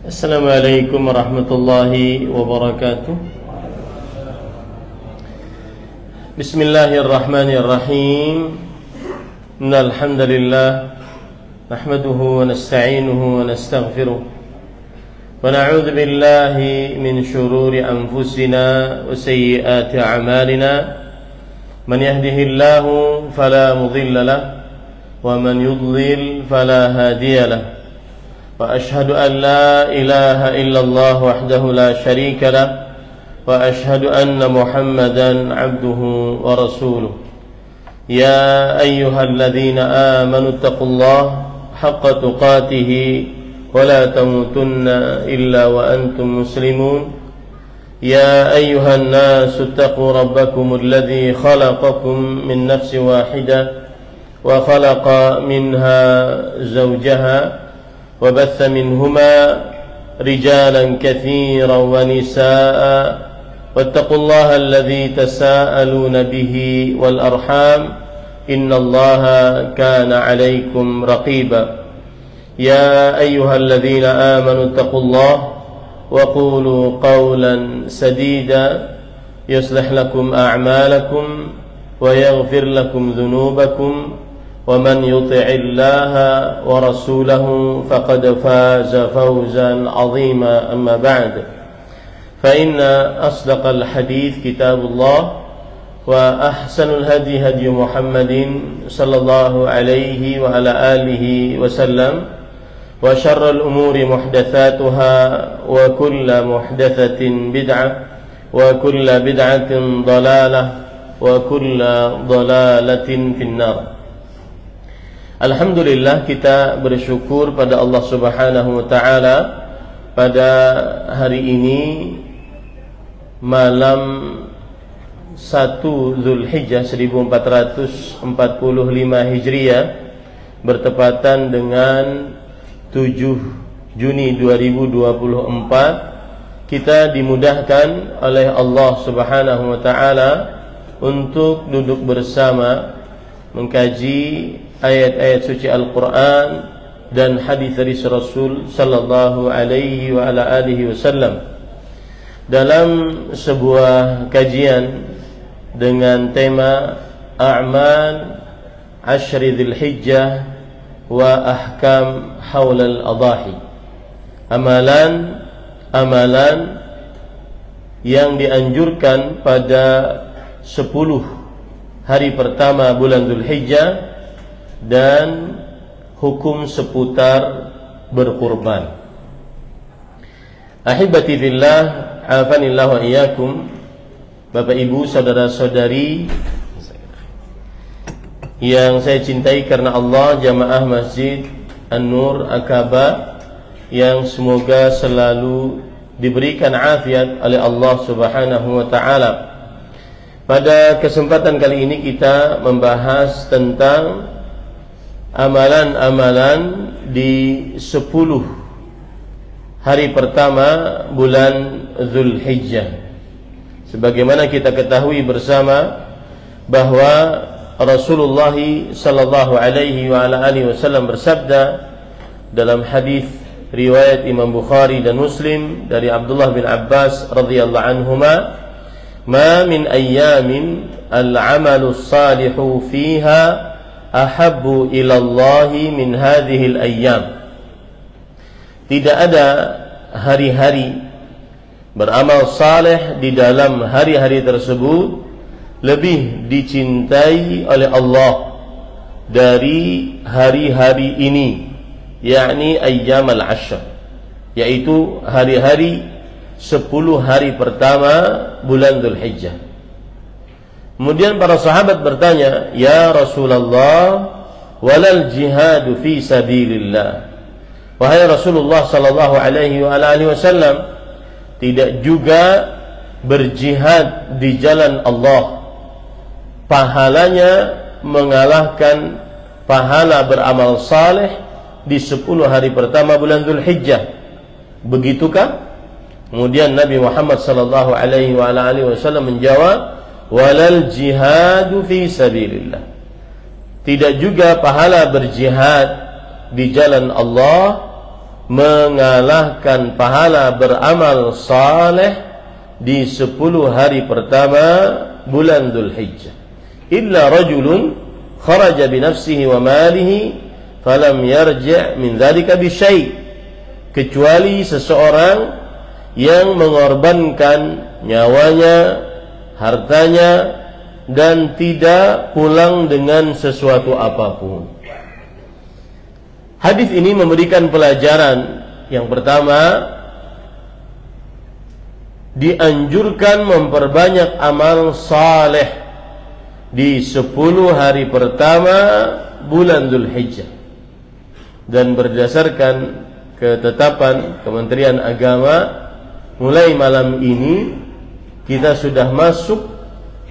Assalamualaikum warahmatullahi wabarakatuh. Bismillahirrahmanirrahim. Innal hamdalillah nahmaduhu wa nasta'inuhu wa nastaghfiruh wa na'udzu billahi min shururi anfusina wa sayyiati a'malina. Man yahdihillahu fala mudilla lahu wa man yudlil fala hadiya lahu. وأشهد أن لا إله إلا الله وحده لا شريك له وأشهد أن محمدا عبده ورسوله. يا أيها الذين آمنوا اتقوا الله حق تقاته ولا تموتن إلا وأنتم مسلمون. يا أيها الناس اتقوا ربكم الذي خلقكم من نفس واحدة وخلق منها زوجها وبث منهما رجالا كثيرا ونساء واتقوا الله الذي تساءلون به والأرحام إن الله كان عليكم رقيبا. يا أيها الذين آمنوا اتقوا الله وقولوا قولا سديدا يصلح لكم أعمالكم ويغفر لكم ذنوبكم ومن يطع الله ورسوله فقد فاز فوزا عظيما. أما بعد فإن أصدق الحديث كتاب الله وأحسن الهدي هدي محمد صلى الله عليه وعلى آله وسلم وشر الأمور محدثاتها وكل محدثة بدعة وكل بدعة ضلالة وكل ضلالة في النار. Alhamdulillah, kita bersyukur pada Allah Subhanahu wa ta'ala pada hari ini malam 1 Zulhijjah 1445 Hijriah bertepatan dengan 7 Juni 2024. Kita dimudahkan oleh Allah Subhanahu wa ta'ala untuk duduk bersama mengkaji ayat-ayat suci Al-Quran dan hadis dari Rasul sallallahu alaihi wa ala alihi wasallam dalam sebuah kajian dengan tema A'mal Ashri Dzulhijjah wa Ahkam Haul al-Adahi. Amalan yang dianjurkan pada 10 hari pertama bulan Dzulhijjah dan hukum seputar berkurban. Ahibati fillah, afanillah wa iyyakum. Bapak Ibu, saudara-saudari yang saya cintai karena Allah, jamaah Masjid An-Nur Akaba yang semoga selalu diberikan afiat oleh Allah Subhanahu wa ta'ala. Pada kesempatan kali ini kita membahas tentang amalan-amalan di 10 hari pertama bulan Dzulhijjah. Sebagaimana kita ketahui bersama bahwa Rasulullah sallallahu alaihi wa ala alihi wasallam bersabda dalam hadis riwayat Imam Bukhari dan Muslim dari Abdullah bin Abbas radhiyallahu anhuma, "Ma min ayyamin al-'amalu as-salihu fiha ahabbu ilallahi min hadhil ayyam." Tidak ada hari-hari beramal saleh di dalam hari-hari tersebut lebih dicintai oleh Allah dari hari-hari ini, yakni ayyam al-ashr, yaitu hari-hari 10 hari pertama bulan Dzulhijjah. Kemudian para sahabat bertanya, "Ya Rasulullah, walal jihadu fi sabilillah." Wahai Rasulullah sallallahu alaihi wa alihi wasallam, tidak juga berjihad di jalan Allah pahalanya mengalahkan pahala beramal saleh di 10 hari pertama bulan Dzulhijjah. Begitukah? Kemudian Nabi Muhammad sallallahu alaihi wa alihi wasallam menjawab, walal jihadu fi sabilillah. Tidak juga pahala berjihad di jalan Allah mengalahkan pahala beramal saleh di 10 hari pertama bulan Dzulhijjah. Illa rajulun kharaja bi nafsihi wa malihi falam yarji' min dzalika bi syai', kecuali seseorang yang mengorbankan nyawanya, hartanya, dan tidak pulang dengan sesuatu apapun. Hadis ini memberikan pelajaran. Yang pertama, dianjurkan memperbanyak amal saleh di 10 hari pertama bulan Dzulhijjah. Dan berdasarkan ketetapan Kementerian Agama, mulai malam ini kita sudah masuk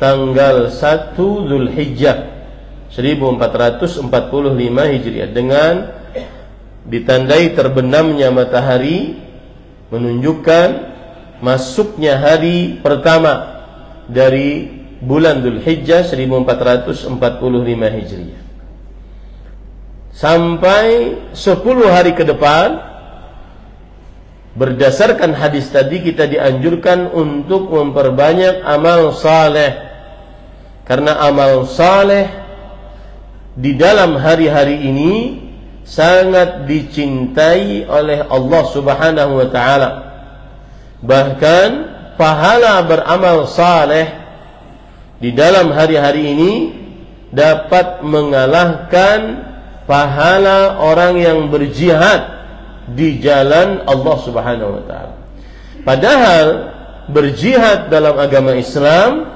tanggal 1 Dzulhijjah 1445 Hijriah dengan ditandai terbenamnya matahari, menunjukkan masuknya hari pertama dari bulan Dzulhijjah 1445 Hijriah. Sampai 10 hari ke depan, berdasarkan hadis tadi kita dianjurkan untuk memperbanyak amal saleh, karena amal saleh di dalam hari-hari ini sangat dicintai oleh Allah Subhanahu wa taala. Bahkan pahala beramal saleh di dalam hari-hari ini dapat mengalahkan pahala orang yang berjihad di jalan Allah Subhanahu wa taala. Padahal berjihad dalam agama Islam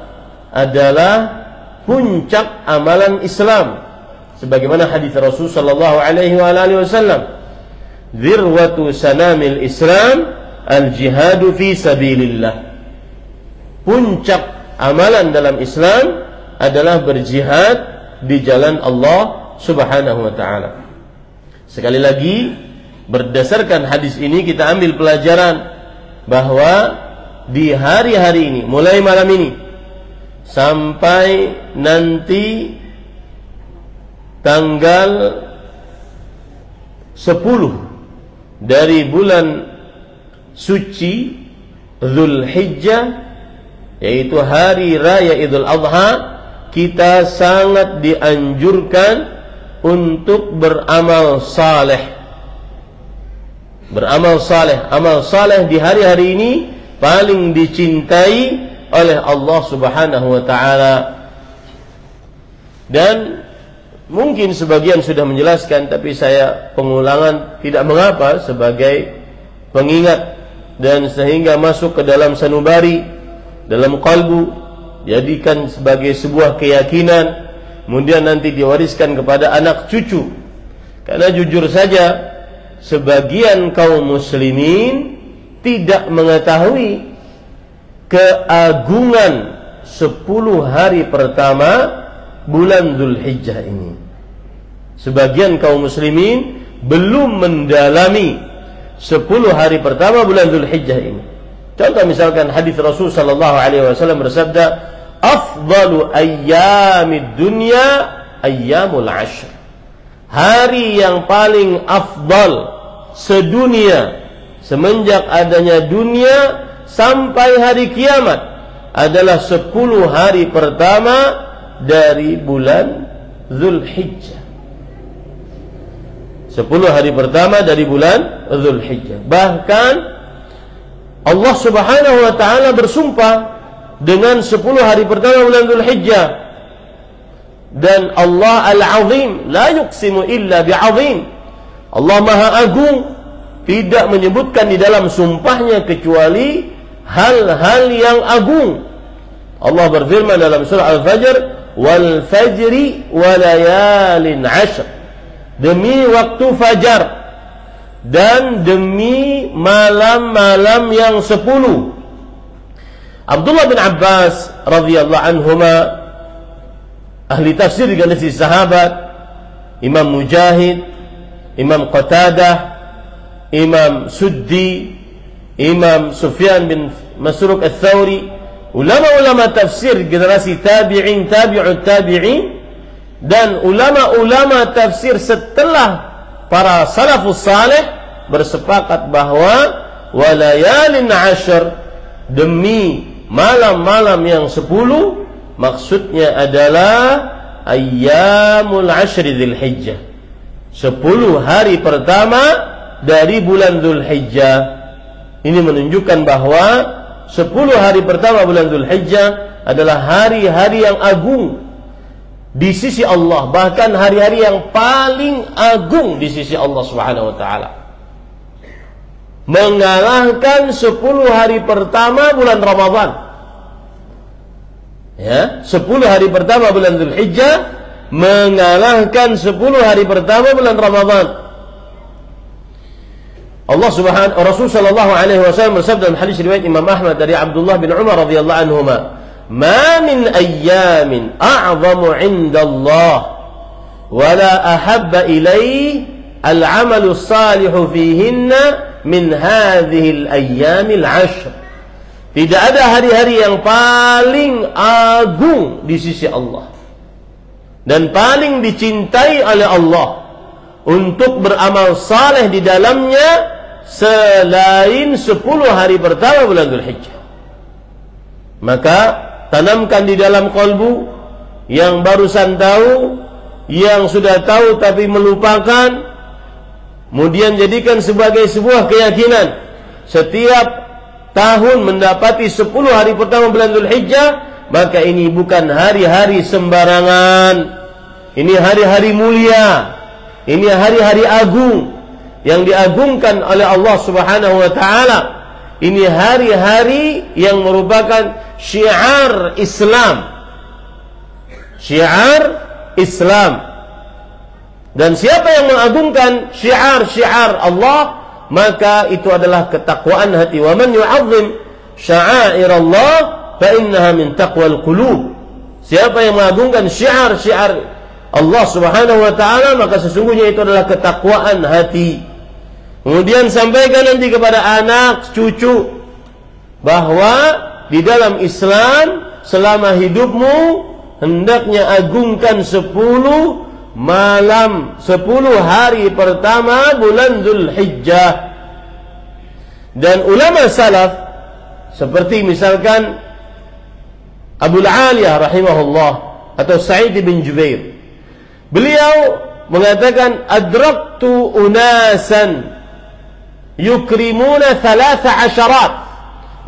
adalah puncak amalan Islam. Sebagaimana hadis Rasul sallallahu alaihi wasallam, "Dzirwatu sanamil Islam al-jihadu fi sabilillah." Puncak amalan dalam Islam adalah berjihad di jalan Allah Subhanahu wa taala. Sekali lagi, berdasarkan hadis ini kita ambil pelajaran bahwa di hari-hari ini, mulai malam ini sampai nanti tanggal 10 dari bulan suci Dzulhijjah, yaitu hari raya Idul Adha, kita sangat dianjurkan untuk beramal saleh. Beramal saleh, amal saleh di hari-hari ini paling dicintai oleh Allah Subhanahu wa taala. Dan mungkin sebagian sudah menjelaskan, tapi saya pengulangan tidak mengapa sebagai pengingat, dan sehingga masuk ke dalam sanubari, dalam qalbu, jadikan sebagai sebuah keyakinan, kemudian nanti diwariskan kepada anak cucu. Karena jujur saja, sebagian kaum muslimin tidak mengetahui keagungan 10 hari pertama bulan Dzulhijjah ini. Sebagian kaum muslimin belum mendalami 10 hari pertama bulan Dzulhijjah ini. Contoh misalkan hadis Rasul sallallahu alaihi wasallam bersabda, "Afdalu ayyamid dunya ayyamul 'ashr." Hari yang paling afdal sedunia semenjak adanya dunia sampai hari kiamat adalah 10 hari pertama dari bulan Dzulhijjah. 10 hari pertama dari bulan Dzulhijjah. Bahkan Allah Subhanahu wa taala bersumpah dengan 10 hari pertama bulan Dzulhijjah. Dan Allah Al-Azim la yuqsimu illa bi'azim. Allah Maha Agung tidak menyebutkan di dalam sumpahnya kecuali hal-hal yang agung. Allah berfirman dalam surah Al-Fajr, "Wal fajri wa layalin 'ashr." Demi waktu fajar dan demi malam-malam yang 10. Abdullah bin Abbas radhiyallahu anhuma, ahli tafsir di generasi sahabat, Imam Mujahid, Imam Qatadah, Imam Suddi, Imam Sufyan bin Masruq al-Thawri, ulama-ulama tafsir generasi tabi'in, tabi'ut tabi'in, dan ulama-ulama tafsir setelah para salafus saleh, bersepakat bahwa walayalin ashar, demi malam-malam yang 10, maksudnya adalah ayyamul ashri dzulhijjah, 10 hari pertama dari bulan Dzulhijjah. Ini menunjukkan bahwa 10 hari pertama bulan Dzulhijjah adalah hari-hari yang agung di sisi Allah, bahkan hari-hari yang paling agung di sisi Allah Subhanahu wa taala. Mengalahkan 10 hari pertama bulan Ramadan. Ya, 10 hari pertama bulan Dzulhijjah mengalahkan 10 hari pertama bulan Ramadan. Rasul sallallahu alaihi wasallam bersabda dalam hadis riwayat Imam Ahmad dari Abdullah bin Umar radhiyallahu anhuma, "Ma min ayyamin a'zamu 'inda Allah wa la ahabba ilayhi al-'amalu as-salihu fihinna min hadhihi al-ayyamil 'ashr." Tidak ada hari-hari yang paling agung di sisi Allah dan paling dicintai oleh Allah untuk beramal saleh di dalamnya selain 10 hari pertama bulan Dzulhijjah. Maka tanamkan di dalam kalbu yang barusan tahu, yang sudah tahu tapi melupakan, kemudian jadikan sebagai sebuah keyakinan. Setiap tahun mendapati 10 hari pertama bulan Dzulhijjah, maka ini bukan hari-hari sembarangan. Ini hari-hari mulia. Ini hari-hari agung yang diagungkan oleh Allah Subhanahu wa taala. Ini hari-hari yang merupakan syiar Islam. Syiar Islam. Dan siapa yang mengagungkan syiar-syiar Allah, maka itu adalah ketakwaan hati. Wa man yu'azzim sya'airallah fa innaha min taqwal qulub. Siapa yang mengagungkan syiar-syiar Allah Subhanahu wa taala, maka sesungguhnya itu adalah ketakwaan hati. Kemudian sampaikan nanti kepada anak cucu bahwa di dalam Islam selama hidupmu hendaknya agungkan 10 malam, 10 hari pertama bulan Dzulhijjah. Dan ulama salaf seperti misalkan Abu Aliyah rahimahullah atau Sa'id bin Jubair, beliau mengatakan adraktu unasan yukrimuna 13.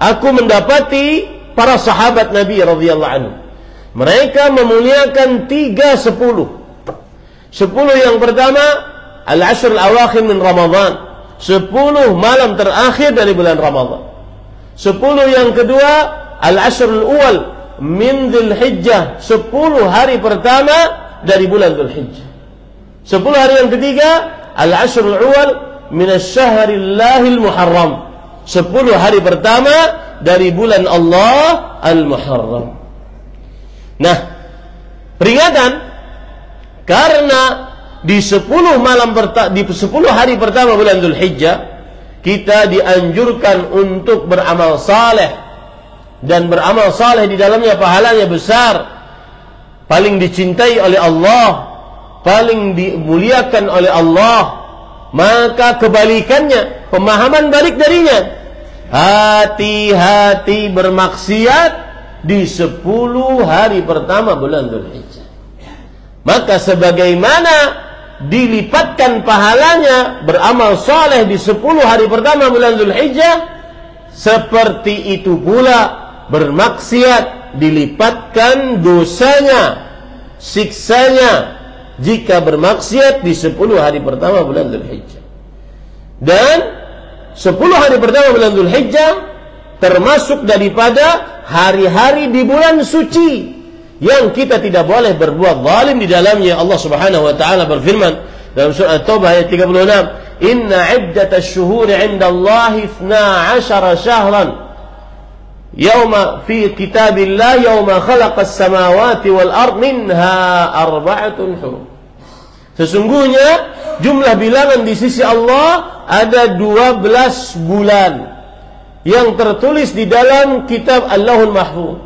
Aku mendapati para sahabat Nabi radhiyallahu anhu, mereka memuliakan 10. 10 yang pertama al-ashr al-awakhir min Ramadan, 10 malam terakhir dari bulan Ramadan. 10 yang kedua al-ashr al-awwal min Dzulhijjah, 10 hari pertama dari bulan Dzulhijjah. 10 hari yang ketiga al-ashr al-awwal min asy-syahrillahil muharram, 10 hari pertama dari bulan Allah al-Muharram. Nah, peringatan karena di 10 hari pertama bulan Dzulhijjah kita dianjurkan untuk beramal saleh, dan beramal saleh di dalamnya pahalanya besar, paling dicintai oleh Allah, paling dimuliakan oleh Allah. Maka kebalikannya, pemahaman balik darinya, hati-hati bermaksiat di 10 hari pertama bulan Dzulhijjah. Maka sebagaimana dilipatkan pahalanya beramal saleh di 10 hari pertama bulan Dzulhijjah, seperti itu pula bermaksiat dilipatkan dosanya, siksanya jika bermaksiat di 10 hari pertama bulan Dzulhijjah. Dan 10 hari pertama bulan Dzulhijjah termasuk daripada hari-hari di bulan suci yang kita tidak boleh berbuat zalim di dalamnya. Allah Subhanahu wa taala berfirman dalam surah At-Taubah ayat 36, "Inna 'iddatash shuhuri 'inda Allahi 12 syahran yauma fi kitabillah yauma khalaqas samawati wal ard minha 4 hurum." Sesungguhnya jumlah bilangan di sisi Allah ada 12 bulan yang tertulis di dalam kitab Allahul Mahfuz.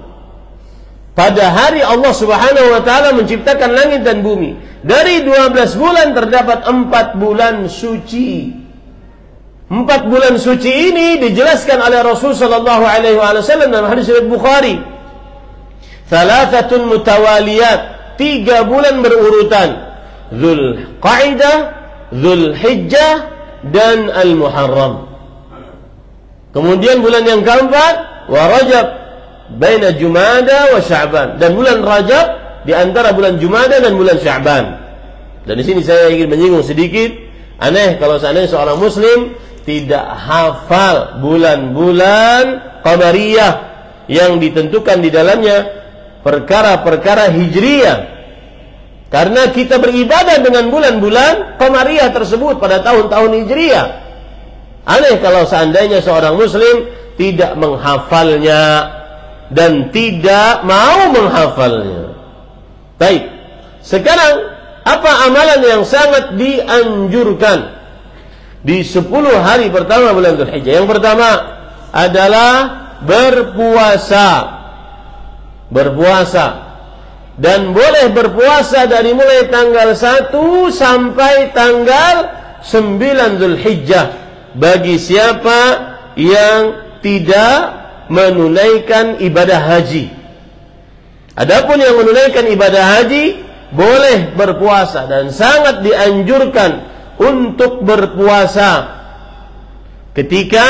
Pada hari Allah Subhanahu wa taala menciptakan langit dan bumi, dari 12 bulan terdapat 4 bulan suci. 4 bulan suci ini dijelaskan oleh Rasul sallallahu alaihi wasallam dalam hadis riwayat Bukhari. Thalathatun mutawaliyat, 3 bulan berurutan. Dzulqa'dah, Dzulhijjah, dan Al-Muharram. Kemudian bulan yang keempat, wa Rajab, baina Jumada wa Sya'ban, dan bulan Rajab di antara bulan Jumada dan bulan Sya'ban. Dan di sini saya ingin menyinggung sedikit, aneh kalau seandainya seorang muslim tidak hafal bulan-bulan qamariyah yang ditentukan di dalamnya perkara-perkara hijriyah. Karena kita beribadah dengan bulan-bulan qamariyah tersebut pada tahun-tahun hijriyah. Aneh kalau seandainya seorang muslim tidak menghafalnya dan tidak mau menghafalnya. Baik, sekarang apa amalan yang sangat dianjurkan di 10 hari pertama bulan Dzulhijjah? Yang pertama adalah berpuasa. Dan boleh berpuasa dari mulai tanggal 1 sampai tanggal 9 Dzulhijjah bagi siapa yang tidak menunaikan ibadah haji. Adapun yang menunaikan ibadah haji boleh berpuasa dan sangat dianjurkan untuk berpuasa ketika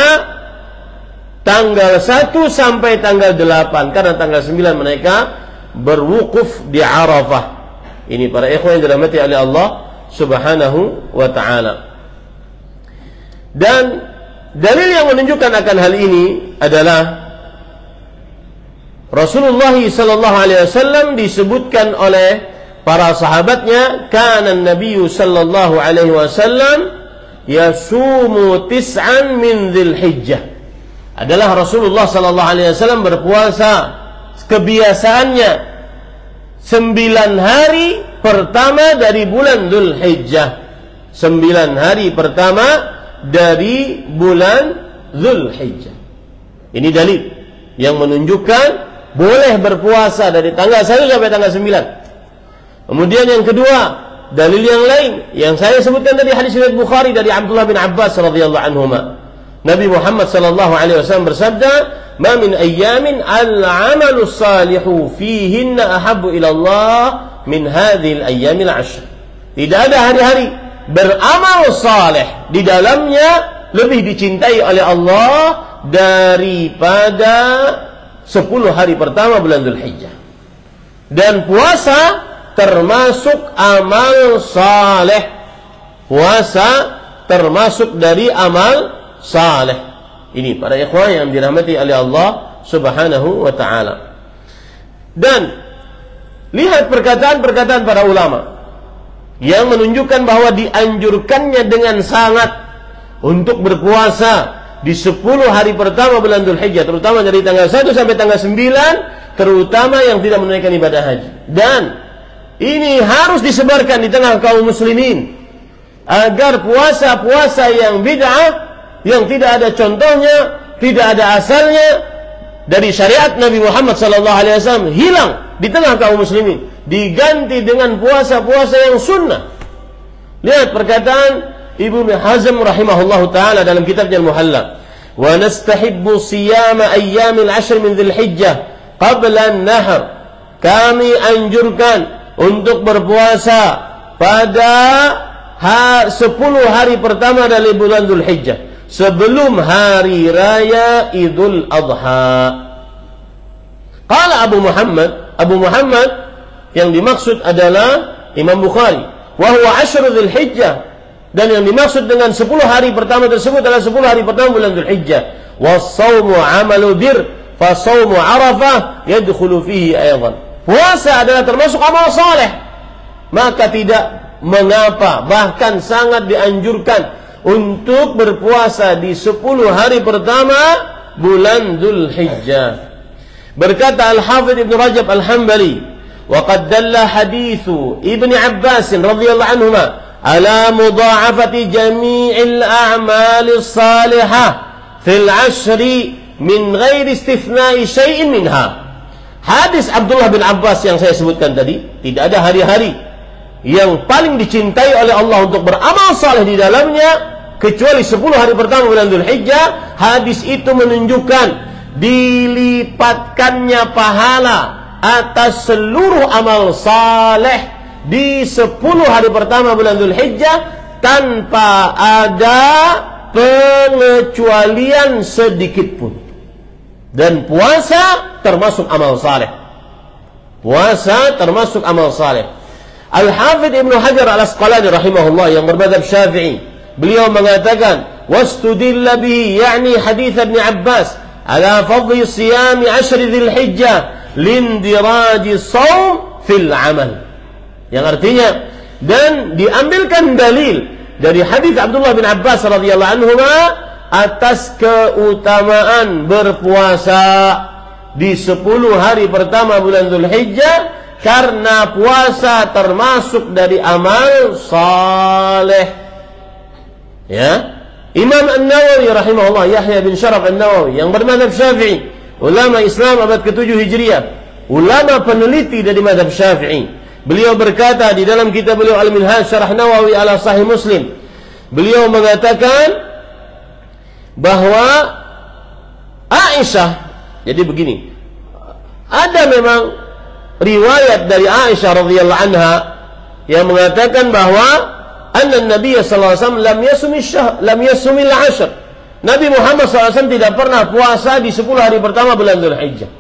tanggal 1 sampai tanggal 8, karena tanggal 9 mereka berwukuf di Arafah. Ini para ikhwan yang dirahmati oleh Allah Subhanahu wa ta'ala. Dan dalil yang menunjukkan akan hal ini adalah Rasulullah sallallahu alaihi wasallam disebutkan oleh para sahabatnya, kana Nabi sallallahu alaihi wasallam yasumu 9 min Dzulhijjah. Adalah Rasulullah sallallahu alaihi wasallam berpuasa kebiasaannya 9 hari pertama dari bulan Dzulhijjah. 9 hari pertama dari bulan Dzulhijjah. Ini dalil yang menunjukkan boleh berpuasa dari tanggal 1 sampai tanggal 9. Kemudian yang kedua, dalil yang lain yang saya sebutkan tadi, hadis riwayat Bukhari dari Abdullah bin Abbas radhiyallahu anhuma. Nabi Muhammad sallallahu alaihi wasallam bersabda, "Ma min ayyamin al-'amalu salihu fihinna ahabbu ila Allah min hadhil ayyamil 'ashr." Tidak ada hari-hari beramal saleh di dalamnya lebih dicintai oleh Allah daripada 10 hari pertama bulan Dzulhijjah. Dan puasa termasuk amal saleh. Puasa termasuk dari amal saleh. Ini para ikhwan yang dirahmati oleh Allah Subhanahu wa ta'ala. Dan lihat perkataan-perkataan para ulama yang menunjukkan bahwa dianjurkannya dengan sangat untuk berpuasa di 10 hari pertama bulan Dzulhijjah, terutama dari tanggal 1 sampai tanggal 9, terutama yang tidak menunaikan ibadah haji. Dan ini harus disebarkan di tengah kaum muslimin agar puasa-puasa yang bid'ah, yang tidak ada contohnya, tidak ada asalnya dari syariat Nabi Muhammad SAW, hilang di tengah kaum muslimin, diganti dengan puasa-puasa yang sunnah. Lihat perkataan Ibnu Hazm rahimahullahu ta'ala dalam kitabnya Al-Muhalla. Wa nastahibbu siyama ayyamil 'ashr min Dzulhijjah qabla an-nahr. Kami anjurkan untuk berpuasa pada 10 hari pertama dari bulan Dzulhijjah sebelum hari raya Idul Adha. Qala Abu Muhammad yang dimaksud adalah Imam Bukhari, wa huwa 10 Dzulhijjah, dan yang dimaksud dengan 10 hari pertama tersebut adalah 10 hari pertama bulan Dzulhijjah. Was-shaumu 'amalu bir, fa shaumu Arafah yadkhulu fihi aidan. Puasa adalah termasuk amal saleh, maka tidak mengapa, bahkan sangat dianjurkan untuk berpuasa di 10 hari pertama bulan Dzulhijjah. Berkata Al-Hafidz Ibn Rajab Al-Hambali, wa qad dalla haditsu Ibn Abbas radhiyallahu anhuma ala mudha'afati jami'il a'mali salihah fil 'ashri min ghairi istithna'i syai'in minha. Hadis Abdullah bin Abbas yang saya sebutkan tadi, tidak ada hari-hari yang paling dicintai oleh Allah untuk beramal saleh di dalamnya kecuali 10 hari pertama bulan Dzulhijjah, hadis itu menunjukkan dilipatkannya pahala atas seluruh amal saleh di 10 hari pertama bulan Dzulhijjah tanpa ada pengecualian sedikit pun. Dan puasa termasuk amal saleh. Puasa termasuk amal saleh. Al-Hafidz Ibnu Hajar Al-Asqalani rahimahullah yang bermadzhab Syafi'i, beliau mengatakan wastudilla bihi, yakni hadits Ibnu Abbas ala fadli siyam 10 Dzulhijjah lindiraji shaum fil amal, yang artinya, dan diambilkan dalil dari hadis Abdullah bin Abbas radhiyallahu anhuma atas keutamaan berpuasa di 10 hari pertama bulan Dzulhijjah, karena puasa termasuk dari amal saleh. Ya, Imam An-Nawawi rahimahullah, Yahya bin Syaraf An-Nawawi yang bermadzhab Syafi'i, ulama Islam abad ke-7 Hijriah, ulama peneliti dari mazhab Syafi'i. Beliau berkata di dalam kitab beliau Al-Minhaj Syarah Nawawi ala Sahih Muslim, beliau mengatakan bahwa Aisyah, jadi begini, ada memang riwayat dari Aisyah radhiyallahu anha yang mengatakan bahwa anna Nabi sallallahu alaihi wasallam lam yasumil 'ashr. Nabi Muhammad SAW tidak pernah puasa di 10 hari pertama bulan Dzulhijjah.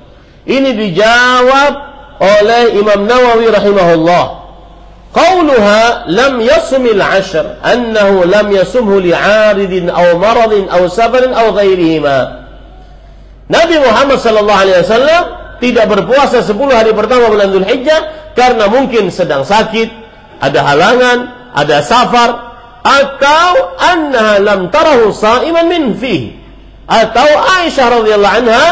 Ini dijawab oleh Imam Nawawi rahimahullah. Qauluha lam yasumil 'ashr annahu lam yasumhu li'aridin aw maradin aw safarin aw ghairihima. Nabi Muhammad sallallahu alaihi wasallam tidak berpuasa 10 hari pertama bulan Dzulhijjah karena mungkin sedang sakit, ada halangan, ada safar, atau annaha lam tarahu sa'iman min fihi, atau Aisyah radhiyallahu anha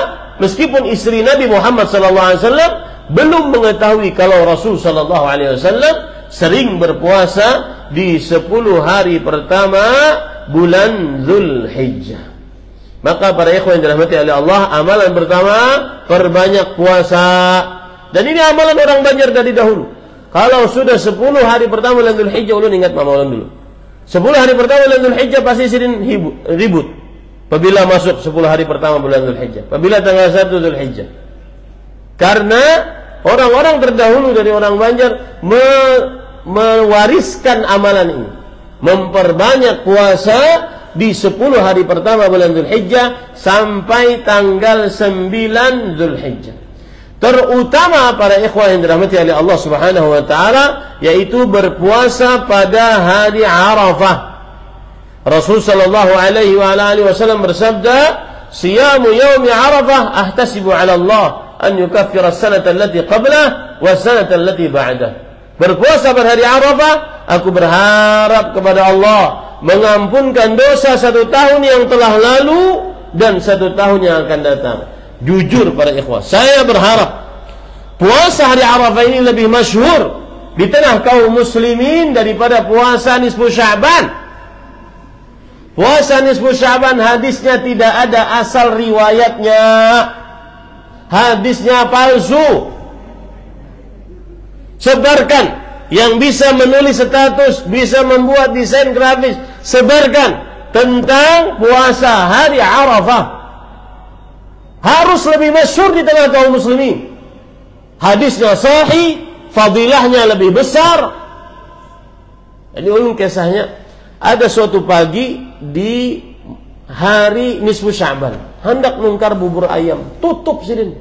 meskipun istri Nabi Muhammad sallallahu alaihi wasallam belum mengetahui kalau Rasul sallallahu alaihi wasallam sering berpuasa di 10 hari pertama bulan Dzulhijjah. Maka para ikhwan yang dirahmati oleh Allah, amalan pertama, perbanyak puasa. Dan ini amalan orang Banjar dari dahulu. Kalau sudah 10 hari pertama bulan Dzulhijjah, ulun ingat mamalan dulu. 10 hari pertama bulan Dzulhijjah pasti sering ribut. Apabila masuk 10 hari pertama bulan Dzulhijjah, apabila tanggal 1 Dzulhijjah. Karena orang-orang terdahulu dari orang Banjar mewariskan amalan ini, memperbanyak puasa di 10 hari pertama bulan Dzulhijjah sampai tanggal 9 Dzulhijjah. Terutama para ikhwan yang dirahmati oleh Allah Subhanahu wa taala, yaitu berpuasa pada hari Arafah. Rasul sallallahu alaihi wa alihi wasallam bersabda, "Siyamu yaumi Arafah ahtasibu 'ala Allah an yukaffira as-sanata allati qablah wa as-sanata allati ba'dah." Berpuasa pada hari Arafah, aku berharap kepada Allah mengampunkan dosa 1 tahun yang telah lalu dan 1 tahun yang akan datang. Jujur para ikhwah, saya berharap puasa hari Arafah ini lebih masyhur di tengah kaum muslimin daripada puasa nisfu Sya'ban. Puasa nisfu Sya'ban hadisnya tidak ada asal riwayatnya, hadisnya palsu. Sebarkan. Yang bisa menulis status, bisa membuat desain grafis, sebarkan tentang puasa hari Arafah. Harus lebih masyhur di tengah kaum muslimin. Hadisnya sahih, fadilahnya lebih besar. Jadi ulun kisahnya, ada suatu pagi di hari nisfu Sya'ban, hendak nungkar bubur ayam, tutup sidin.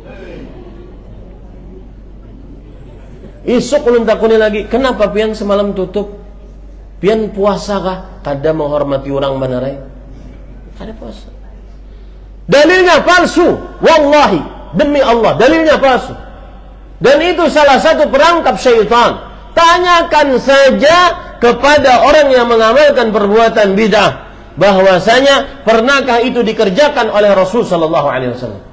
Isuk ulun takuni lagi, kenapa pian semalam tutup? Pian puasa kah? Kada menghormati orang banarai. Kada puasa. Dalilnya palsu. Wallahi, demi Allah, dalilnya palsu. Dan itu salah satu perangkap syaitan. Tanyakan saja kepada orang yang mengamalkan perbuatan bid'ah, bahwasanya pernahkah itu dikerjakan oleh Rasul sallallahu alaihi wasallam.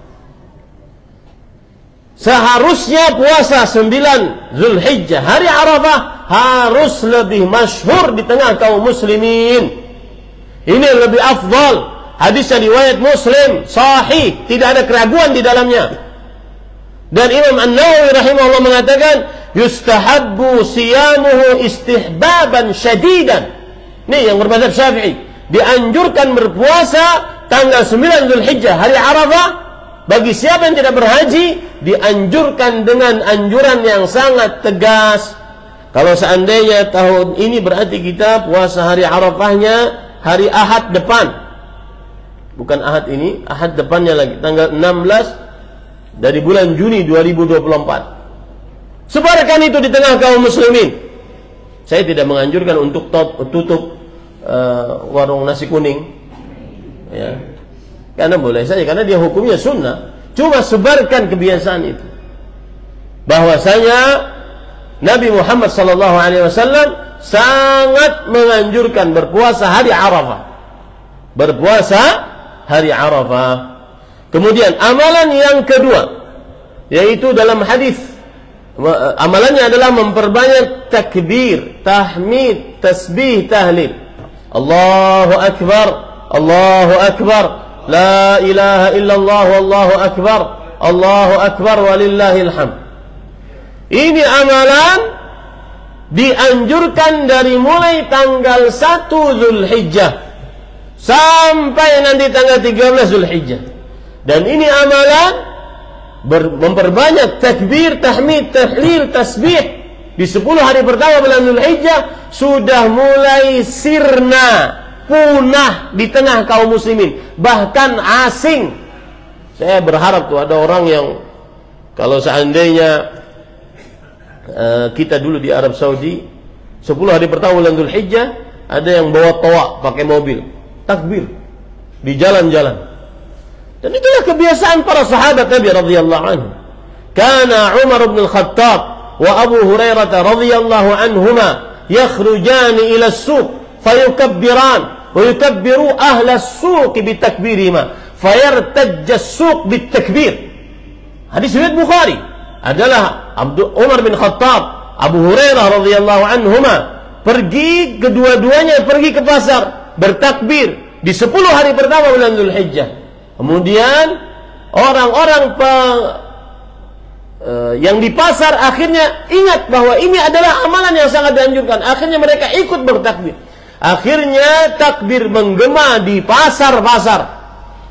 Seharusnya puasa 9 Zulhijjah hari Arafah harus lebih masyhur di tengah kaum muslimin. Ini lebih afdal. Hadisnya riwayat Muslim, sahih, tidak ada keraguan di dalamnya. Dan Imam An-Nawawi rahimahullah mengatakan, yustahabbu siyamuhu istihbaban syadidan. Ini yang bermadzhab Syafi'i. dianjurkan berpuasa tanggal 9 Zulhijjah, hari Arafah. Bagi siapa yang tidak berhaji, dianjurkan dengan anjuran yang sangat tegas. Kalau seandainya tahun ini berarti kita puasa hari Arafahnya hari Ahad depan. Bukan Ahad ini, Ahad depannya lagi, tanggal 16 dari bulan Juni 2024. Sebarkan itu di tengah kaum muslimin. Saya tidak menganjurkan untuk tutup warung nasi kuning, ya, karena boleh saja, karena dia hukumnya sunnah. Cuma sebarkan kebiasaan itu, bahwasanya Nabi Muhammad SAW sangat menganjurkan berpuasa hari Arafah. Berpuasa hari Arafah. Kemudian amalan yang kedua, yaitu dalam hadis, amalannya adalah memperbanyak takbir, tahmid, tasbih, tahlil. Allahu Akbar, Allahu Akbar, la ilaha illallah, wallahu akbar, Allahu Akbar, walillahil hamd. Ini amalan dianjurkan dari mulai tanggal 1 Zulhijjah sampai nanti tanggal 13 Zulhijjah. Dan ini amalan memperbanyak takbir, tahmid, tahlil, tasbih di 10 hari pertama bulan Zulhijjah sudah mulai sirna, punah di tengah kaum muslimin, bahkan asing. Saya berharap tuh ada orang yang, kalau seandainya kita dulu di Arab Saudi 10 hari pertama bulan Zulhijjah, ada yang bawa toa pakai mobil, takbir di jalan-jalan. Dan itulah kebiasaan para sahabat Nabi radhiyallahu anhu. Kana Umar bin Al-Khattab wa Abu Hurairah radhiyallahu anhuma yakhrujani ila as-suq fayukabbiran wa yukabbiru ahla as-suq bitakbirihima fayartajja as-suq bitakbir. Hadis riwayat Bukhari adalah Umar bin Khattab, Abu Hurairah radhiyallahu anhuma pergi, kedua-duanya pergi ke pasar bertakbir di 10 hari pertama bulan Zulhijjah. Kemudian orang-orang yang di pasar akhirnya ingat bahwa ini adalah amalan yang sangat dianjurkan. Akhirnya mereka ikut bertakbir. Akhirnya takbir menggema di pasar-pasar.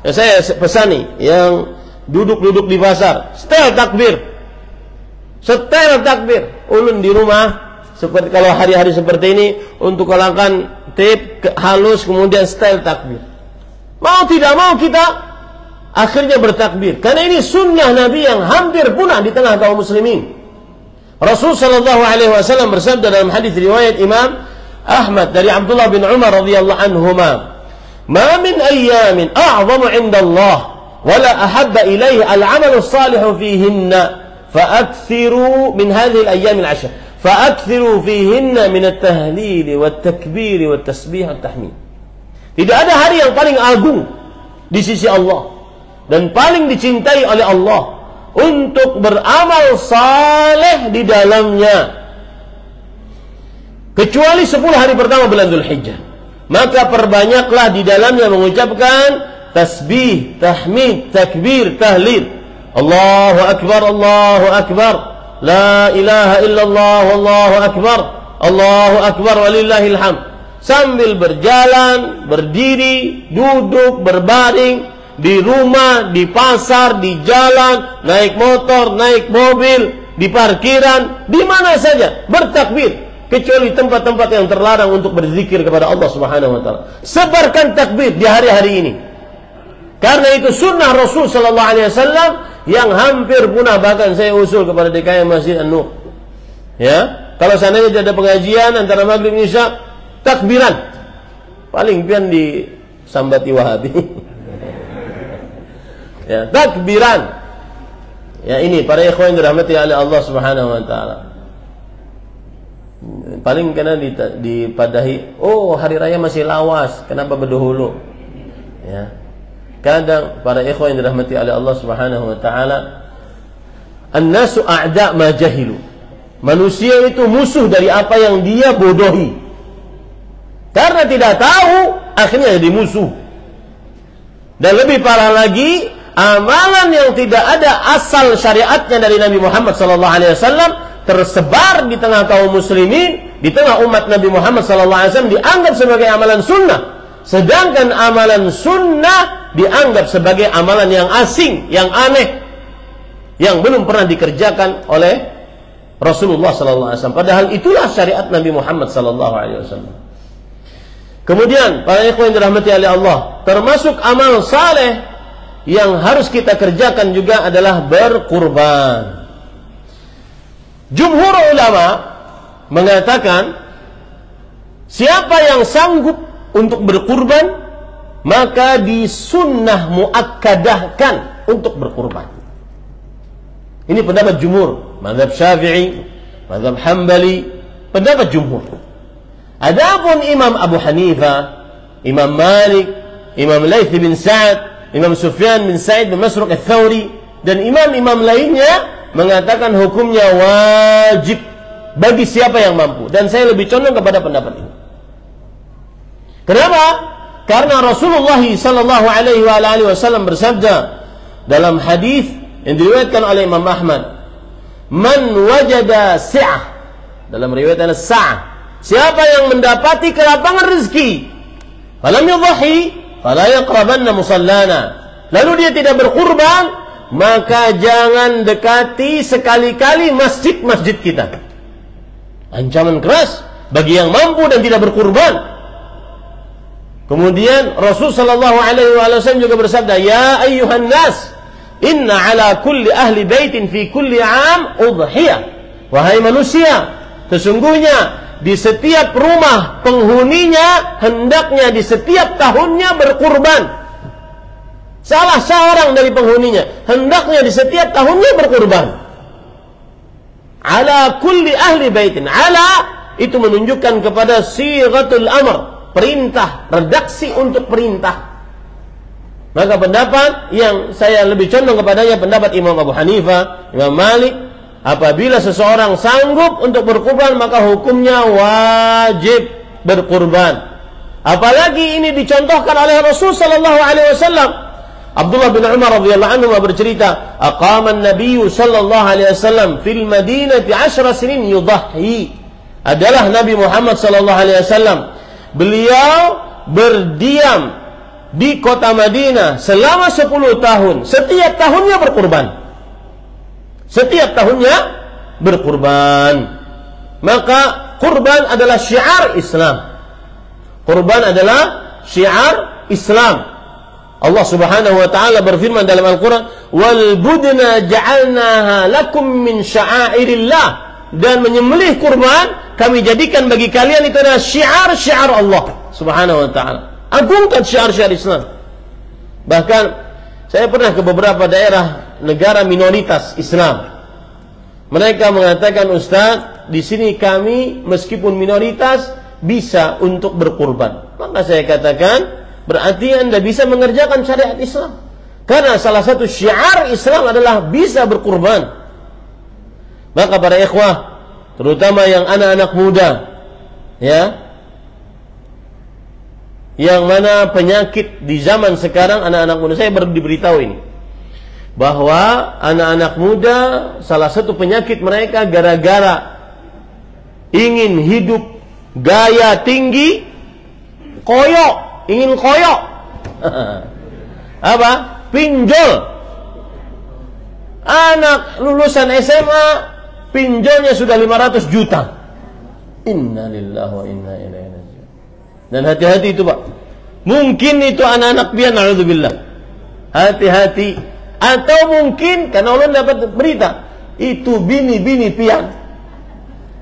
Ya, saya pesani yang duduk-duduk di pasar, setel takbir. Setel takbir. Ulun di rumah, seperti kalau hari-hari seperti ini, untuk kalahkan tape halus, kemudian setel takbir. Mau tidak mau kita akhirnya bertakbir, karena ini sunnah Nabi yang hampir punah di tengah kaum muslimin. Rasul sallallahu alaihi wasallam bersabda dalam hadis riwayat Imam Ahmad dari Abdullah bin Umar radhiyallahu anhuma, "Ma min ayyamin a'zamu 'inda Allah wa la ahabba ilayhi al-'amalu as-salihu fihinna فأكثروا من هذه الأيام العشر فأكثروا فيهن من التهليل والتكبير والتسبيح والتحميد." Tidak ada hari yang paling agung di sisi Allah dan paling dicintai oleh Allah untuk beramal saleh di dalamnya kecuali 10 hari pertama bulan Zulhijjah. Maka perbanyaklah di dalamnya mengucapkan tasbih, tahmid, takbir, tahlil. Allahu Akbar, Allahu Akbar, la ilaha illallah, wallahu akbar, Allahu Akbar, walillahil hamd. Sambil berjalan, berdiri, duduk, berbaring, di rumah, di pasar, di jalan, naik motor, naik mobil, di parkiran, di mana saja bertakbir, kecuali tempat-tempat yang terlarang untuk berzikir kepada Allah Subhanahu wa taala. Sebarkan takbir di hari-hari ini. Karena itu sunnah Rasul sallallahu alaihi wasallam yang hampir punah, bahkan saya usul kepada DKM Masjid An-Nur. Ya, kalau seandainya ada pengajian antara maghrib dan isya, takbiran. Paling pian disambati Wahabi. Ya, takbiran. Ya, ini para ikhwan yang dirahmati oleh Allah Subhanahu wa taala. Paling kena dipadahi, oh hari raya masih lawas, kenapa berdahulu? Ya. Kadang para ikhwan yang dirahmati oleh Allah Subhanahu wa taala, an-nasu a'da ma jahilu. Manusia itu musuh dari apa yang dia bodohi. Karena tidak tahu, akhirnya jadi musuh. Dan lebih parah lagi, amalan yang tidak ada asal syariatnya dari Nabi Muhammad SAW tersebar di tengah kaum muslimin, di tengah umat Nabi Muhammad SAW, dianggap sebagai amalan sunnah. Sedangkan amalan sunnah dianggap sebagai amalan yang asing, yang aneh, yang belum pernah dikerjakan oleh Rasulullah SAW. Padahal itulah syariat Nabi Muhammad SAW. Kemudian, para ikhwan yang dirahmati oleh Allah, termasuk amal saleh yang harus kita kerjakan juga adalah berkurban. Jumhur ulama mengatakan, siapa yang sanggup untuk berkurban, maka disunnah muakkadahkan untuk berkurban. Ini pendapat jumhur, mazhab Syafi'i, mazhab Hambali, pendapat jumhur. Adapun Imam Abu Hanifah, Imam Malik, Imam Laits bin Sa'ad, Imam Sufyan bin Sa'id bin Masruq Ats-Tsauri, dan imam-imam lainnya mengatakan hukumnya wajib bagi siapa yang mampu. Dan saya lebih condong kepada pendapat ini. Kenapa? Karena Rasulullah sallallahu alaihi wasallam bersabda dalam hadis yang diriwayatkan oleh Imam Ahmad, "Man wajada si'ah," dalam riwayat As-Sa'ah, siapa yang mendapati kelapangan rezeki, falam yudhi fala yaqrabanna musallana, lalu dia tidak berkurban, maka jangan dekati sekali-kali masjid-masjid kita. Ancaman keras bagi yang mampu dan tidak berkurban. Kemudian Rasul sallallahu alaihi wasallam juga bersabda, "Ya ayyuhan nas, inna ala kulli ahli baitin fi kulli 'am udhiyah." Wahai manusia, sesungguhnya di setiap rumah penghuninya hendaknya di setiap tahunnya berkurban. Salah seorang dari penghuninya hendaknya di setiap tahunnya berkurban. Ala kulli ahli baitin. Ala itu menunjukkan kepada sighatul amr, perintah, redaksi untuk perintah. Maka pendapat yang saya lebih condong kepadanya pendapat Imam Abu Hanifah, Imam Malik, apabila seseorang sanggup untuk berkurban maka hukumnya wajib berkurban. Apalagi ini dicontohkan oleh Rasul sallallahu alaihi wasallam. Abdullah bin Umar radhiyallahu anhu bercerita, aqama an-nabiy sallallahu alaihi wasallam fil Madinati 10 sinin yudhhi. Adalah Nabi Muhammad sallallahu alaihi wasallam, beliau berdiam di kota Madinah selama 10 tahun. Setiap tahunnya berkurban. Setiap tahunnya berkurban. Maka kurban adalah syiar Islam. Kurban adalah syiar Islam. Allah Subhanahu wa taala berfirman dalam Al-Qur'an, "Wal budna ja'alnaha lakum min sya'airillah." Dan menyembelih kurban kami jadikan bagi kalian itu adalah syiar-syiar Allah Subhanahu wa taala. Agungkan syiar-syiar Islam. Bahkan saya pernah ke beberapa daerah negara minoritas Islam. Mereka mengatakan, "Ustaz, di sini kami meskipun minoritas bisa untuk berkurban." Maka saya katakan, berarti Anda bisa mengerjakan syariat Islam. Karena salah satu syiar Islam adalah bisa berkurban. Maka para ikhwah, terutama yang anak-anak muda, ya, yang mana penyakit di zaman sekarang anak-anak muda, saya baru diberitahu ini, bahwa anak-anak muda salah satu penyakit mereka gara-gara ingin hidup gaya tinggi, koyok, ingin koyok. Apa? Pinjol. Anak lulusan SMA pinjolnya sudah 500 juta. Inna lillahi wa inna ilaihi raji'un. Dan hati-hati itu, Pak. Mungkin itu anak-anak pian, na'udzubillah. Hati-hati. Atau mungkin karena Allah dapat berita itu bini-bini pian.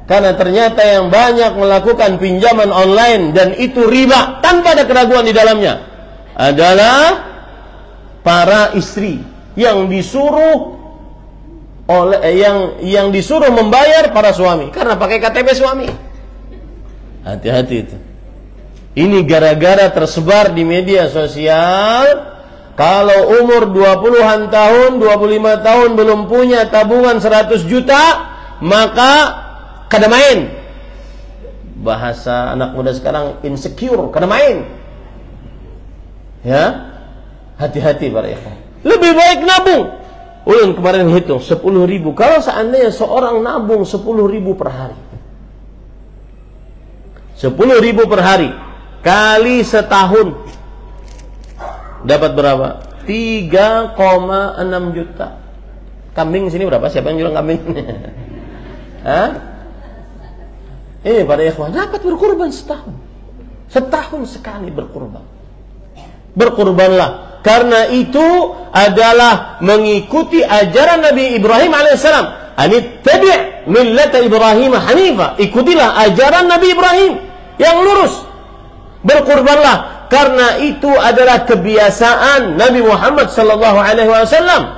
Karena ternyata yang banyak melakukan pinjaman online dan itu riba tanpa ada keraguan di dalamnya adalah para istri yang disuruh oleh yang disuruh membayar para suami karena pakai KTP suami. Hati-hati itu. Ini gara-gara tersebar di media sosial. Kalau umur 20-an tahun, 25 tahun belum punya tabungan 100 juta, maka kada main. Bahasa anak muda sekarang insecure, kada main. Ya, hati-hati para ikhwan. Lebih baik nabung. Ulun kemarin hitung 10.000. Kalau seandainya seorang nabung 10.000 per hari, 10.000 per hari, kali setahun dapat berapa? 3,6 juta. Kambing sini berapa? Siapa yang jual kambing? Hah? Para ikhwan dapat berkurban setahun. Setahun sekali berkurban. Berkurbanlah. Karena itu adalah mengikuti ajaran Nabi Ibrahim alaihissalam. Anittabi' millata Ibrahim hanifa. Ikutilah ajaran Nabi Ibrahim yang lurus. Berkurbanlah. Karena itu adalah kebiasaan Nabi Muhammad sallallahu alaihi wasallam.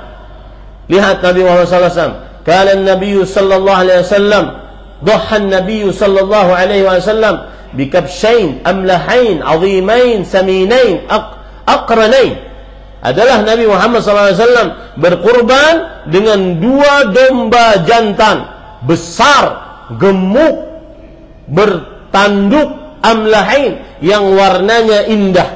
Lihat Nabi Muhammad sallallahu alaihi wasallam. Kala Nabi sallallahu alaihi wasallam, dhaha Nabi sallallahu alaihi wasallam bikabshain amlahain azimain saminain aqranain. Adalah Nabi Muhammad SAW berkurban dengan 2 domba jantan besar, gemuk, bertanduk, amlahain yang warnanya indah.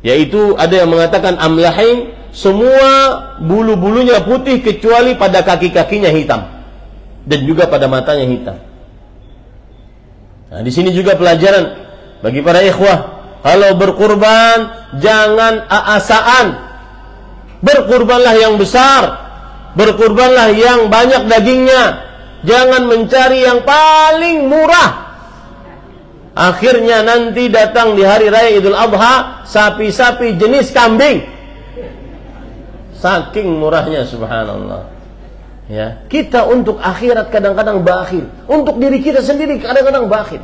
Yaitu ada yang mengatakan amlahain semua bulu-bulunya putih kecuali pada kaki-kakinya hitam dan juga pada matanya hitam. Nah, di sini juga pelajaran bagi para ikhwah. Kalau berkurban, jangan aasaan. Berkurbanlah yang besar. Berkurbanlah yang banyak dagingnya. Jangan mencari yang paling murah. Akhirnya nanti datang di hari raya Idul Adha, sapi-sapi jenis kambing. Saking murahnya, subhanallah. Ya, kita untuk akhirat kadang-kadang bakhil. Untuk diri kita sendiri kadang-kadang bakhil.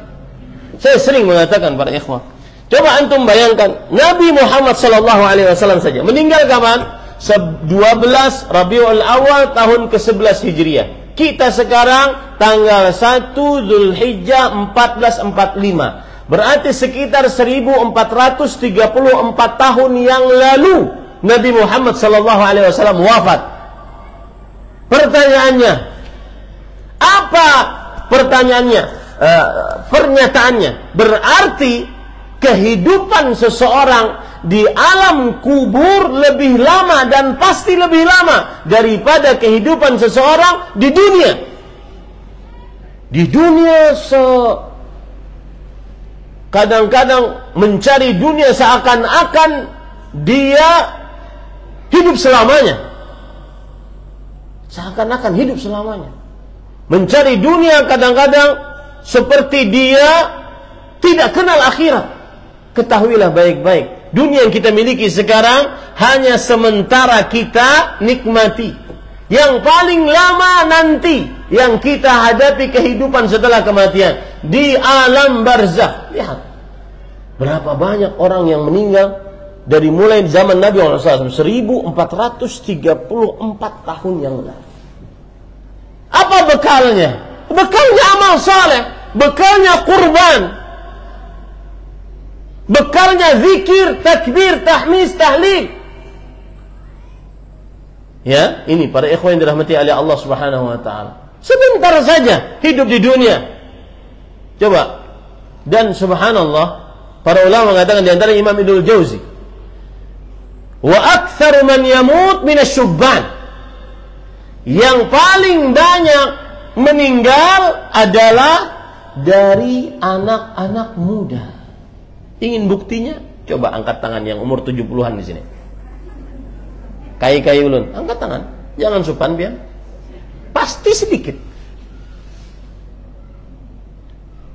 Saya sering mengatakan para ikhwah, coba antum bayangkan Nabi Muhammad sallallahu alaihi wasallam saja meninggal kapan? 12 Rabiul Awal tahun ke-11 Hijriah. Kita sekarang tanggal 1 Dzulhijjah 1445. Berarti sekitar 1434 tahun yang lalu Nabi Muhammad sallallahu alaihi wasallam wafat. Pertanyaannya, apa pertanyaannya? Pernyataannya berarti kehidupan seseorang di alam kubur lebih lama dan pasti lebih lama daripada kehidupan seseorang di dunia. Di dunia kadang-kadang mencari dunia seakan-akan dia hidup selamanya. Seakan-akan hidup selamanya. Mencari dunia kadang-kadang seperti dia tidak kenal akhirat. Ketahuilah baik-baik, dunia yang kita miliki sekarang hanya sementara kita nikmati. Yang paling lama nanti yang kita hadapi kehidupan setelah kematian di alam barzakh. Lihat berapa banyak orang yang meninggal dari mulai zaman Nabi SAW 1434 tahun yang lalu. Apa bekalnya? Bekalnya amal saleh, bekalnya kurban, bekalnya zikir, takbir, tahmid, tahlil. Ya, ini para ikhwan yang dirahmati oleh Allah Subhanahu wa taala. Sebentar saja hidup di dunia. Coba. Dan subhanallah, para ulama mengatakan di antara Imam Ibnul Jauzi, wa aktsaru man yamut minasyubban. Yang paling banyak meninggal adalah dari anak-anak muda. Ingin buktinya? Coba angkat tangan yang umur 70-an di sini. Kai-kai ulun, angkat tangan. Jangan supan biar. Pasti sedikit.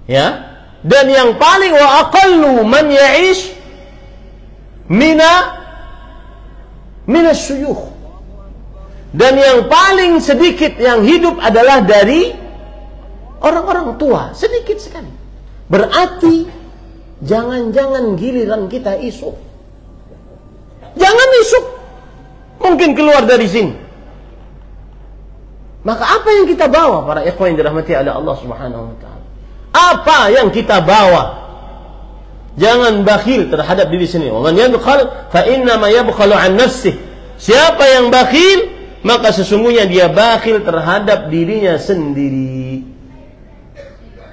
Ya. Dan yang paling wa aqallu man ya'ish mina syuyukh. Dan yang paling sedikit yang hidup adalah dari orang-orang tua. Sedikit sekali. Berarti jangan-jangan giliran kita isuk. Jangan isuk. Mungkin keluar dari sini. Maka apa yang kita bawa para ikhwan yang dirahmati oleh Allah Subhanahu wa taala? Apa yang kita bawa? Jangan bakhil terhadap diri sendiri. Wa man yabkhal fa inna ma yabkhalu an nafsihi. Siapa yang bakhil, maka sesungguhnya dia bakhil terhadap dirinya sendiri.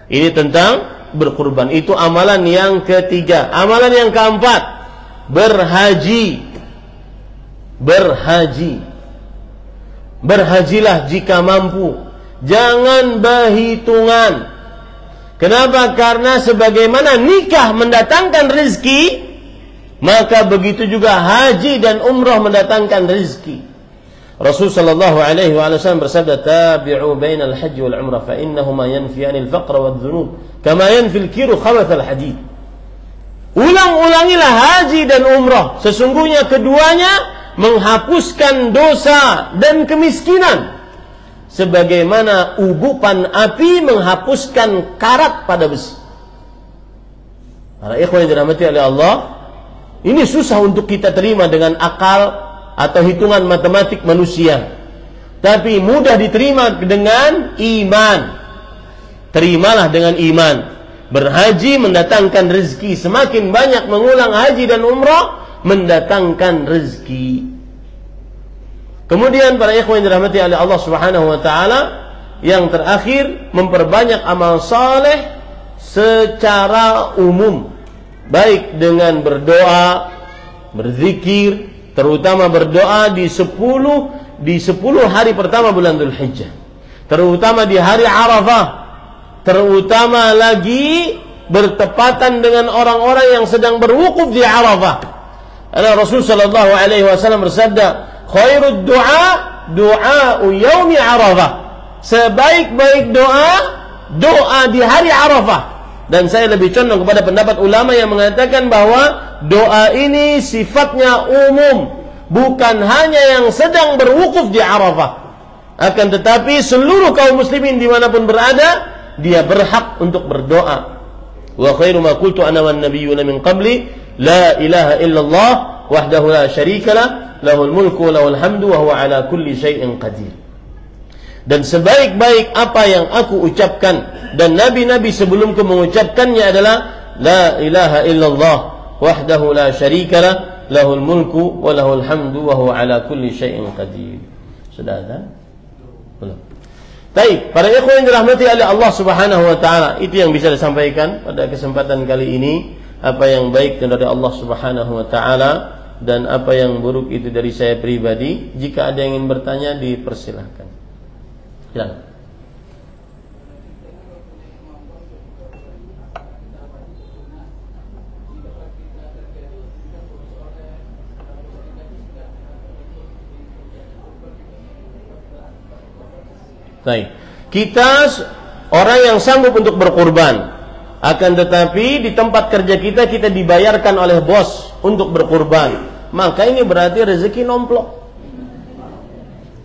Ini tentang berkurban. Itu amalan yang ketiga. Amalan yang keempat, berhaji. Berhaji. Berhajilah jika mampu. Jangan berhitungan. Kenapa? Karena sebagaimana nikah mendatangkan rezeki, maka begitu juga haji dan umrah mendatangkan rezeki. Rasul sallallahu alaihi wasallam bersabda, "Tabi'u bainal hajj wal umrah fa innahuma yanfiyanil faqra wadh dhunub kama yanfil kiru khabathal hadid." Ulang-ulangilah haji dan umrah, sesungguhnya keduanya menghapuskan dosa dan kemiskinan sebagaimana ubupan api menghapuskan karat pada besi. Para ikhwan yang dirahmati oleh Allah, ini susah untuk kita terima dengan akal atau hitungan matematik manusia, tapi mudah diterima dengan iman. Terimalah dengan iman. Berhaji mendatangkan rezeki. Semakin banyak mengulang haji dan umrah, mendatangkan rezeki. Kemudian para ikhwan yang dirahmati oleh Allah Subhanahu wa taala, yang terakhir memperbanyak amal saleh secara umum, baik dengan berdoa, berzikir, terutama berdoa di 10 hari pertama bulan Dzulhijjah, terutama di hari Arafah, terutama lagi bertepatan dengan orang-orang yang sedang berwukuf di Arafah. Karena Rasul sallallahu alaihi wasallam bersabda, "Khairud du'a du'a'u yaumi Arafah." Sebaik-baik doa, doa di hari Arafah. Dan saya lebih condong kepada pendapat ulama yang mengatakan bahwa doa ini sifatnya umum, bukan hanya yang sedang berwukuf di Arafah. Akan tetapi seluruh kaum muslimin dimanapun berada, dia berhak untuk berdoa. Wa khairu ma qultu ana wan nabiyyuna min qabli la ilaha illallah wahdahu la syarikalah lahul mulku wa lahul hamdu wa huwa ala kulli syai'in qadir. Dan sebaik-baik apa yang aku ucapkan dan nabi-nabi sebelumku mengucapkannya adalah la ilaha illallah wahdahu la syarikalah lahul mulku wa lahul hamdu wa huwa ala kulli syai'in qadir. Sudah ada? Belum. Baik, para ikhwan yang dirahmati oleh Allah Subhanahu wa taala, itu yang bisa disampaikan pada kesempatan kali ini. Apa yang baik dari Allah Subhanahu wa taala dan apa yang buruk itu dari saya pribadi. Jika ada yang ingin bertanya, dipersilahkan. Silakan. Baik, kita orang yang sanggup untuk berkurban, akan tetapi di tempat kerja kita dibayarkan oleh bos untuk berkurban, maka ini berarti rezeki nomplok.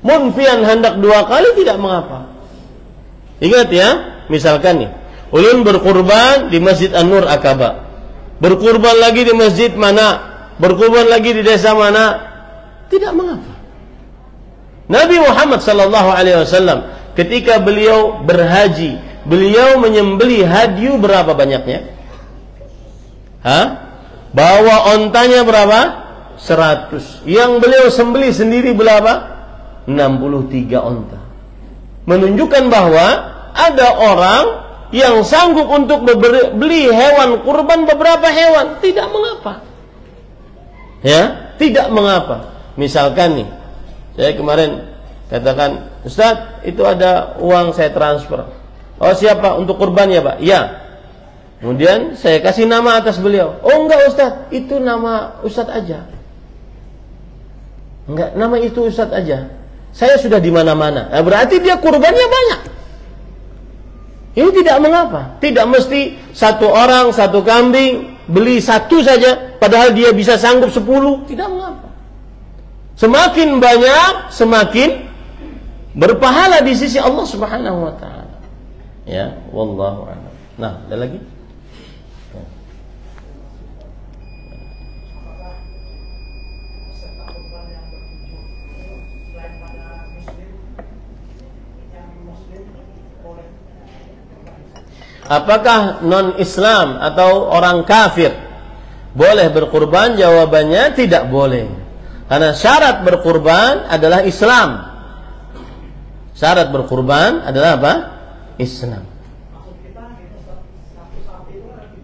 Munfian hendak 2 kali tidak mengapa. Ingat ya, misalkan nih, ulun berkurban di Masjid An-Nur Akaba, berkurban lagi di masjid mana, berkurban lagi di desa mana, tidak mengapa. Nabi Muhammad sallallahu alaihi wasallam ketika beliau berhaji, beliau menyembelih hadyu berapa banyaknya? Bawa ontanya berapa? 100. Yang beliau sembelih sendiri berapa? 63 onta. Menunjukkan bahwa ada orang yang sanggup untuk beli hewan kurban beberapa hewan, tidak mengapa. Ya, tidak mengapa. Misalkan nih, saya kemarin katakan, "Ustaz, itu ada uang saya transfer." "Oh, siapa? Untuk kurban ya, Pak?" "Ya." Kemudian saya kasih nama atas beliau. "Oh, enggak Ustaz, itu nama Ustaz aja." "Enggak, nama itu Ustaz aja. Saya sudah di mana-mana." Nah, berarti dia kurbannya banyak. Ini tidak mengapa. Tidak mesti satu orang, satu kambing, beli satu saja, padahal dia bisa sanggup 10. Tidak mengapa. Semakin banyak, semakin berpahala di sisi Allah Subhanahu wa taala. Ya, wallahu a'lam. Nah, ada lagi? Ya. Apakah non-Islam atau orang kafir boleh berkurban? Jawabannya tidak boleh. Karena syarat berkurban adalah Islam. Syarat berkurban adalah apa? Islam. Maksud kita itu satu sapi itu ada 7.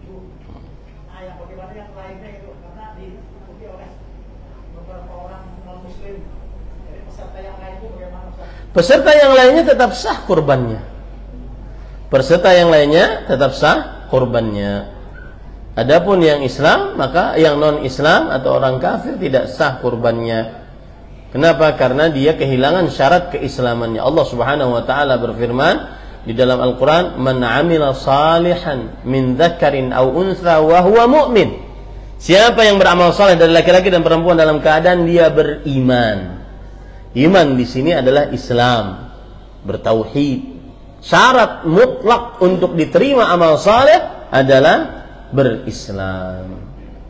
Nah, yang bagaimana yang lainnya itu karena diikuti oleh beberapa orang non muslim. Jadi peserta yang lain itu bagaimana? Peserta yang lainnya tetap sah kurbannya. Peserta yang lainnya tetap sah kurbannya. Adapun yang Islam, maka yang non-Islam atau orang kafir tidak sah kurbannya. Kenapa? Karena dia kehilangan syarat keislamannya. Allah Subhanahu wa taala berfirman di dalam Al-Qur'an, "Man 'amila salihan min dzakarin aw untha wa huwa mu'min." Siapa yang beramal saleh dari laki-laki dan perempuan dalam keadaan dia beriman. Iman di sini adalah Islam, bertauhid. Syarat mutlak untuk diterima amal saleh adalah berislam.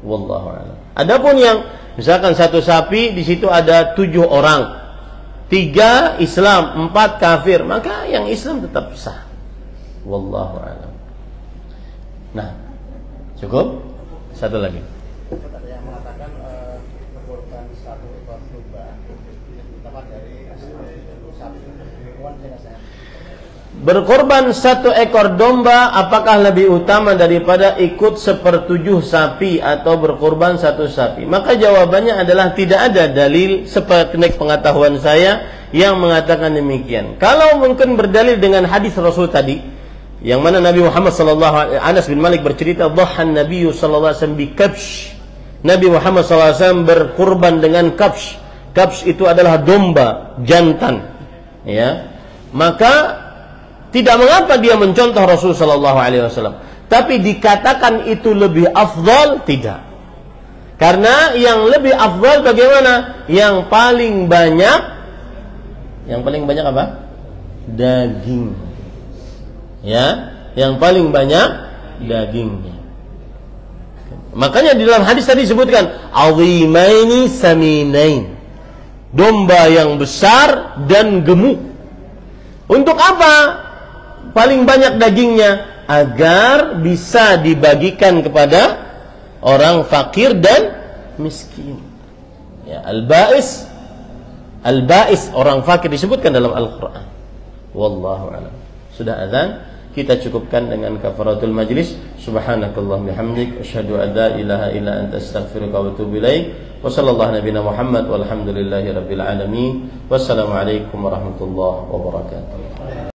Wallahu a'lam. Adapun yang misalkan satu sapi di situ ada 7 orang, 3 Islam, 4 kafir, maka yang Islam tetap sah. Wallahu a'lam. Nah, cukup? Satu lagi. Ada yang mengatakan berkorban satu ekor domba dapat dari sapi. Berkorban 1 ekor domba apakah lebih utama daripada ikut 1/7 sapi atau berkorban 1 sapi? Maka jawabannya adalah tidak ada dalil seperti pengetahuan saya yang mengatakan demikian. Kalau mungkin berdalil dengan hadis Rasul tadi, yang mana Nabi Muhammad sallallahu Anas bin Malik bercerita, "Dhahan Nabi sallallahu alaihi wasallam bi kabsh." Nabi Muhammad sallallahu alaihi wasallam berkurban dengan kabsh. Kabsh itu adalah domba jantan. Ya. Maka tidak mengapa dia mencontoh Rasul sallallahu alaihi wasallam, tapi dikatakan itu lebih afdal tidak. Karena yang lebih afdal bagaimana? Yang paling banyak apa? Daging. Ya, yang paling banyak dagingnya. Makanya di dalam hadis tadi disebutkan azimaini saminain. Domba yang besar dan gemuk. Untuk apa? Paling banyak dagingnya agar bisa dibagikan kepada orang fakir dan miskin. Ya, al-ba'is orang fakir disebutkan dalam Al-Qur'an. Wallahu a'lam. Sudah azan, kita cukupkan dengan kafaratul majlis. Subhanakallahumma bihamdik asyhadu an la ilaha illa anta astaghfiruka wa atubu ilaik. Wa sallallahu nabiyana Muhammad walhamdulillahi rabbil alamin. Wassalamu alaikum warahmatullahi wabarakatuh.